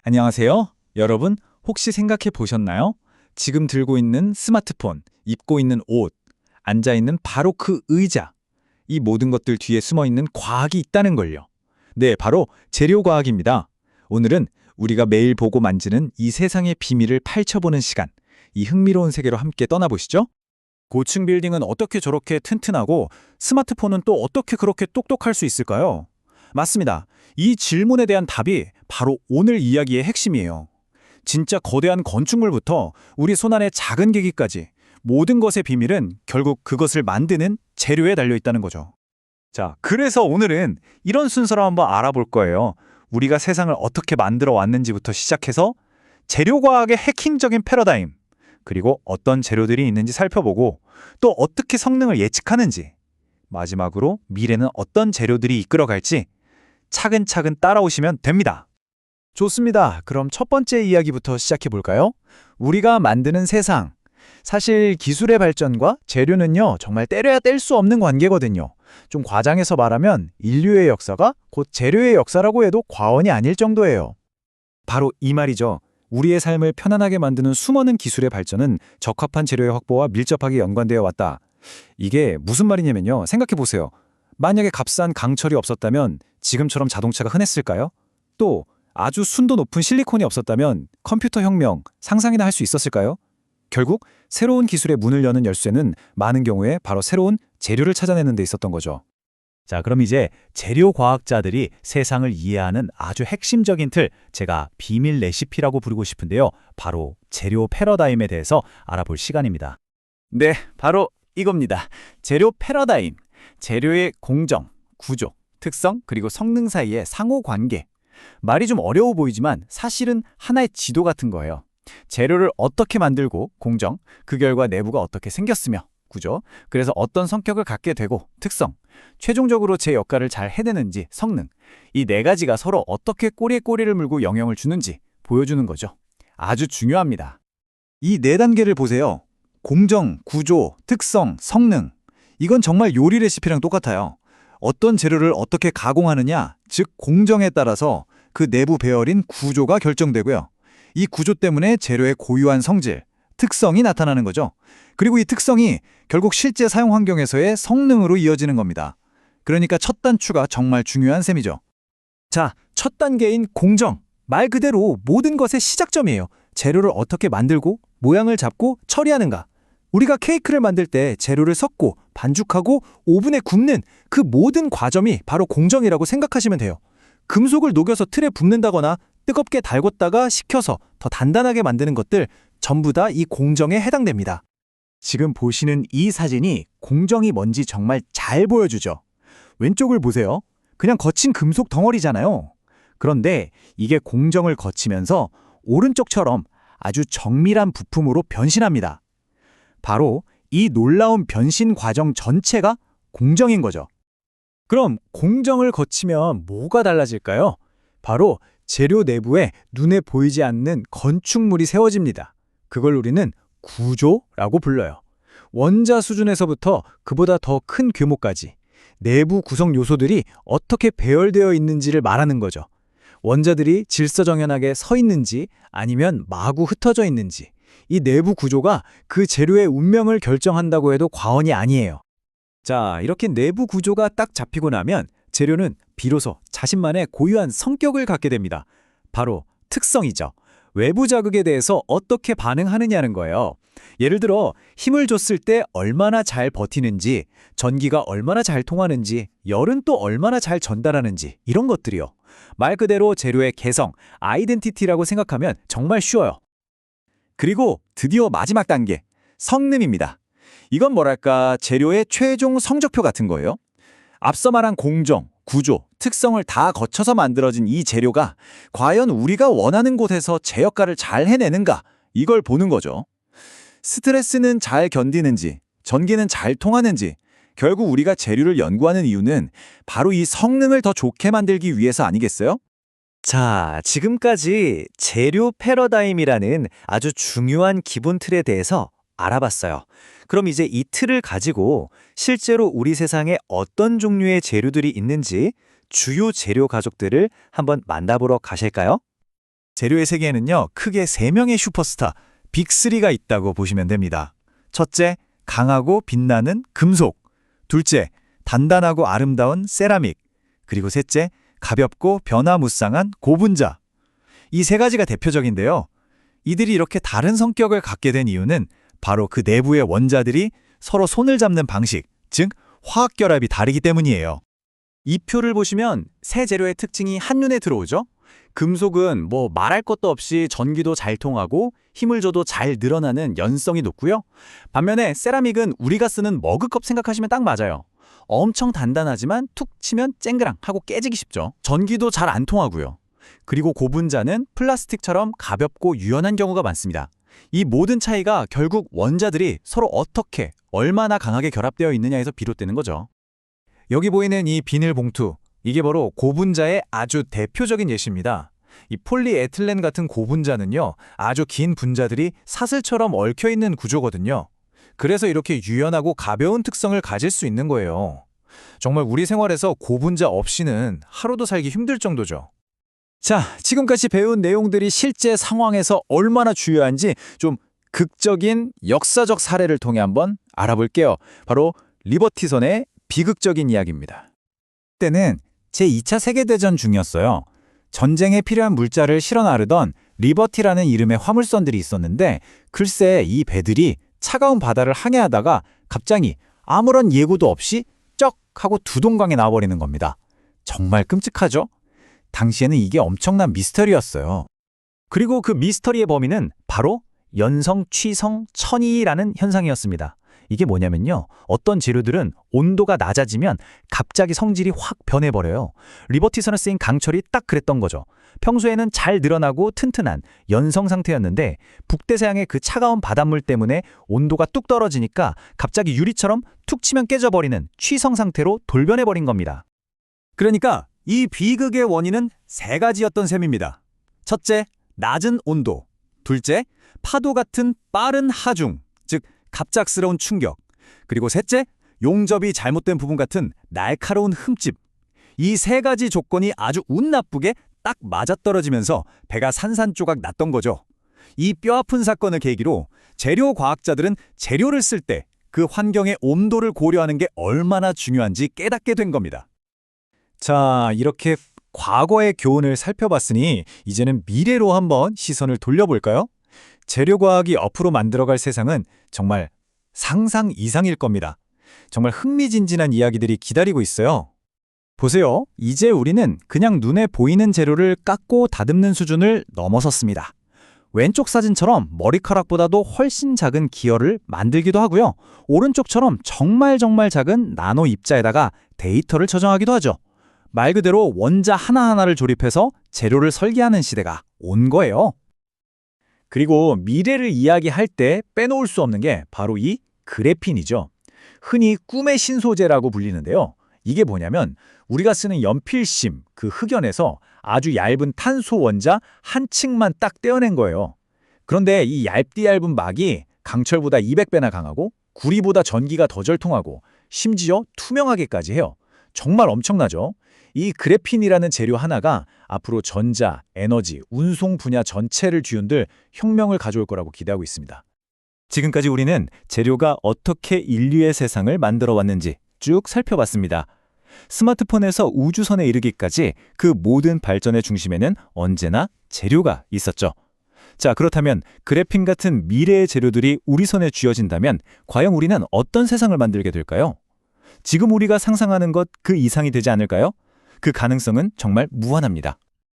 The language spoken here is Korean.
안녕하세요. 여러분, 혹시 생각해 보셨나요? 지금 들고 있는 스마트폰, 입고 있는 옷, 앉아 있는 바로 그 의자. 이 모든 것들 뒤에 숨어 있는 과학이 있다는 걸요. 네, 바로 재료과학입니다. 오늘은 우리가 매일 보고 만지는 이 세상의 비밀을 파헤쳐보는 시간, 이 흥미로운 세계로 함께 떠나보시죠. 고층 빌딩은 어떻게 저렇게 튼튼하고 스마트폰은 또 어떻게 그렇게 똑똑할 수 있을까요? 맞습니다. 이 질문에 대한 답이 바로 오늘 이야기의 핵심이에요. 진짜 거대한 건축물부터 우리 손안의 작은 계기까지 모든 것의 비밀은 결국 그것을 만드는 재료에 달려 있다는 거죠. 자, 그래서 오늘은 이런 순서로 한번 알아볼 거예요. 우리가 세상을 어떻게 만들어 왔는지부터 시작해서 재료과학의 해킹적인 패러다임, 그리고 어떤 재료들이 있는지 살펴보고 또 어떻게 성능을 예측하는지, 마지막으로 미래는 어떤 재료들이 이끌어갈지 차근차근 따라오시면 됩니다. 좋습니다. 그럼 첫 번째 이야기부터 시작해 볼까요? 우리가 만드는 세상. 사실 기술의 발전과 재료는요, 정말 때려야 뗄 수 없는 관계거든요. 좀 과장해서 말하면 인류의 역사가 곧 재료의 역사라고 해도 과언이 아닐 정도예요. 바로 이 말이죠. 우리의 삶을 편안하게 만드는 수많은 기술의 발전은 적합한 재료의 확보와 밀접하게 연관되어 왔다. 이게 무슨 말이냐면요. 생각해 보세요. 만약에 값싼 강철이 없었다면 지금처럼 자동차가 흔했을까요? 또 아주 순도 높은 실리콘이 없었다면 컴퓨터 혁명, 상상이나 할 수 있었을까요? 결국 새로운 기술의 문을 여는 열쇠는 많은 경우에 바로 새로운 재료를 찾아내는 데 있었던 거죠. 자, 그럼 이제 재료 과학자들이 세상을 이해하는 아주 핵심적인 틀, 제가 비밀 레시피라고 부르고 싶은데요. 바로 재료 패러다임에 대해서 알아볼 시간입니다. 네, 바로 이겁니다. 재료 패러다임. 재료의 공정, 구조, 특성, 그리고 성능 사이의 상호 관계. 말이 좀 어려워 보이지만 사실은 하나의 지도 같은 거예요. 재료를 어떻게 만들고 공정, 그 결과 내부가 어떻게 생겼으며 구조, 그래서 어떤 성격을 갖게 되고 특성, 최종적으로 제 역할을 잘 해내는지 성능, 이 네 가지가 서로 어떻게 꼬리에 꼬리를 물고 영향을 주는지 보여주는 거죠. 아주 중요합니다. 이 네 단계를 보세요. 공정, 구조, 특성, 성능. 이건 정말 요리 레시피랑 똑같아요. 어떤 재료를 어떻게 가공하느냐, 즉 공정에 따라서 그 내부 배열인 구조가 결정되고요. 이 구조 때문에 재료의 고유한 성질, 특성이 나타나는 거죠. 그리고 이 특성이 결국 실제 사용 환경에서의 성능으로 이어지는 겁니다. 그러니까 첫 단추가 정말 중요한 셈이죠. 자, 첫 단계인 공정. 말 그대로 모든 것의 시작점이에요. 재료를 어떻게 만들고 모양을 잡고 처리하는가. 우리가 케이크를 만들 때 재료를 섞고 반죽하고 오븐에 굽는 그 모든 과정이 바로 공정이라고 생각하시면 돼요. 금속을 녹여서 틀에 붓는다거나 뜨겁게 달궜다가 식혀서 더 단단하게 만드는 것들 전부 다 이 공정에 해당됩니다. 지금 보시는 이 사진이 공정이 뭔지 정말 잘 보여주죠. 왼쪽을 보세요. 그냥 거친 금속 덩어리잖아요. 그런데 이게 공정을 거치면서 오른쪽처럼 아주 정밀한 부품으로 변신합니다. 바로 이 놀라운 변신 과정 전체가 공정인 거죠. 그럼 공정을 거치면 뭐가 달라질까요? 바로 재료 내부에 눈에 보이지 않는 건축물이 세워집니다. 그걸 우리는 구조라고 불러요. 원자 수준에서부터 그보다 더 큰 규모까지 내부 구성 요소들이 어떻게 배열되어 있는지를 말하는 거죠. 원자들이 질서정연하게 서 있는지 아니면 마구 흩어져 있는지, 이 내부 구조가 그 재료의 운명을 결정한다고 해도 과언이 아니에요. 자, 이렇게 내부 구조가 딱 잡히고 나면 재료는 비로소 자신만의 고유한 성격을 갖게 됩니다. 바로 특성이죠. 외부 자극에 대해서 어떻게 반응하느냐는 거예요. 예를 들어 힘을 줬을 때 얼마나 잘 버티는지, 전기가 얼마나 잘 통하는지, 열은 또 얼마나 잘 전달하는지, 이런 것들이요. 말 그대로 재료의 개성, 아이덴티티라고 생각하면 정말 쉬워요. 그리고 드디어 마지막 단계, 성능입니다. 이건 뭐랄까 재료의 최종 성적표 같은 거예요. 앞서 말한 공정, 구조, 특성을 다 거쳐서 만들어진 이 재료가 과연 우리가 원하는 곳에서 제 역할을 잘 해내는가, 이걸 보는 거죠. 스트레스는 잘 견디는지, 전기는 잘 통하는지, 결국 우리가 재료를 연구하는 이유는 바로 이 성능을 더 좋게 만들기 위해서 아니겠어요? 자, 지금까지 재료 패러다임이라는 아주 중요한 기본 틀에 대해서 알아봤어요. 그럼 이제 이 틀을 가지고 실제로 우리 세상에 어떤 종류의 재료들이 있는지 주요 재료 가족들을 한번 만나보러 가실까요? 재료의 세계에는요, 크게 3명의 슈퍼스타, 빅3가 있다고 보시면 됩니다. 첫째, 강하고 빛나는 금속. 둘째, 단단하고 아름다운 세라믹. 그리고 셋째, 가볍고 변화무쌍한 고분자. 이 3가지가 대표적인데요. 이들이 이렇게 다른 성격을 갖게 된 이유는 바로 그 내부의 원자들이 서로 손을 잡는 방식, 즉 화학 결합이 다르기 때문이에요. 이 표를 보시면 세 재료의 특징이 한눈에 들어오죠? 금속은 말할 것도 없이 전기도 잘 통하고 힘을 줘도 잘 늘어나는 연성이 높고요. 반면에 세라믹은 우리가 쓰는 머그컵 생각하시면 딱 맞아요. 엄청 단단하지만 툭 치면 쨍그랑 하고 깨지기 쉽죠. 전기도 잘 안 통하고요. 그리고 고분자는 플라스틱처럼 가볍고 유연한 경우가 많습니다. 이 모든 차이가 결국 원자들이 서로 어떻게, 얼마나 강하게 결합되어 있느냐에서 비롯되는 거죠. 여기 보이는 이 비닐봉투, 이게 바로 고분자의 아주 대표적인 예시입니다. 이 폴리에틸렌 같은 고분자는요, 아주 긴 분자들이 사슬처럼 얽혀있는 구조거든요. 그래서 이렇게 유연하고 가벼운 특성을 가질 수 있는 거예요. 정말 우리 생활에서 고분자 없이는 하루도 살기 힘들 정도죠. 자, 지금까지 배운 내용들이 실제 상황에서 얼마나 중요한지 좀 극적인 역사적 사례를 통해 한번 알아볼게요. 바로 리버티선의 비극적인 이야기입니다. 때는 제2차 세계대전 중이었어요. 전쟁에 필요한 물자를 실어 나르던 리버티라는 이름의 화물선들이 있었는데 글쎄 이 배들이 차가운 바다를 항해하다가 갑자기 아무런 예고도 없이 쩍 하고 두동강에 나와버리는 겁니다. 정말 끔찍하죠? 당시에는 이게 엄청난 미스터리였어요. 그리고 그 미스터리의 범인은 바로 연성, 취성, 천이라는 현상이었습니다. 이게 뭐냐면요. 어떤 재료들은 온도가 낮아지면 갑자기 성질이 확 변해버려요. 리버티선에 쓰인 강철이 딱 그랬던 거죠. 평소에는 잘 늘어나고 튼튼한 연성 상태였는데 북대서양의 그 차가운 바닷물 때문에 온도가 뚝 떨어지니까 갑자기 유리처럼 툭 치면 깨져버리는 취성 상태로 돌변해버린 겁니다. 그러니까 이 비극의 원인은 3가지였던 셈입니다. 첫째, 낮은 온도. 둘째, 파도 같은 빠른 하중, 즉 갑작스러운 충격. 그리고 셋째, 용접이 잘못된 부분 같은 날카로운 흠집. 이 3가지 조건이 아주 운 나쁘게 딱 맞아떨어지면서 배가 산산조각 났던 거죠. 이 뼈아픈 사건을 계기로 재료 과학자들은 재료를 쓸 때 그 환경의 온도를 고려하는 게 얼마나 중요한지 깨닫게 된 겁니다. 자, 이렇게 과거의 교훈을 살펴봤으니 이제는 미래로 한번 시선을 돌려볼까요? 재료과학이 앞으로 만들어갈 세상은 정말 상상 이상일 겁니다. 정말 흥미진진한 이야기들이 기다리고 있어요. 보세요. 이제 우리는 그냥 눈에 보이는 재료를 깎고 다듬는 수준을 넘어섰습니다. 왼쪽 사진처럼 머리카락보다도 훨씬 작은 기혈을 만들기도 하고요. 오른쪽처럼 정말 작은 나노 입자에다가 데이터를 저장하기도 하죠. 말 그대로 원자 하나하나를 조립해서 재료를 설계하는 시대가 온 거예요. 그리고 미래를 이야기할 때 빼놓을 수 없는 게 바로 이 그래핀이죠. 흔히 꿈의 신소재라고 불리는데요. 이게 뭐냐면 우리가 쓰는 연필심, 그 흑연에서 아주 얇은 탄소 원자 한 층만 딱 떼어낸 거예요. 그런데 이 얇은 막이 강철보다 200배나 강하고 구리보다 전기가 더 잘 통하고 심지어 투명하게까지 해요. 정말 엄청나죠? 이 그래핀이라는 재료 하나가 앞으로 전자, 에너지, 운송 분야 전체를 뒤흔들 혁명을 가져올 거라고 기대하고 있습니다. 지금까지 우리는 재료가 어떻게 인류의 세상을 만들어 왔는지 쭉 살펴봤습니다. 스마트폰에서 우주선에 이르기까지 그 모든 발전의 중심에는 언제나 재료가 있었죠. 자, 그렇다면 그래핀 같은 미래의 재료들이 우리 손에 쥐어진다면 과연 우리는 어떤 세상을 만들게 될까요? 지금 우리가 상상하는 것 그 이상이 되지 않을까요? 그 가능성은 정말 무한합니다.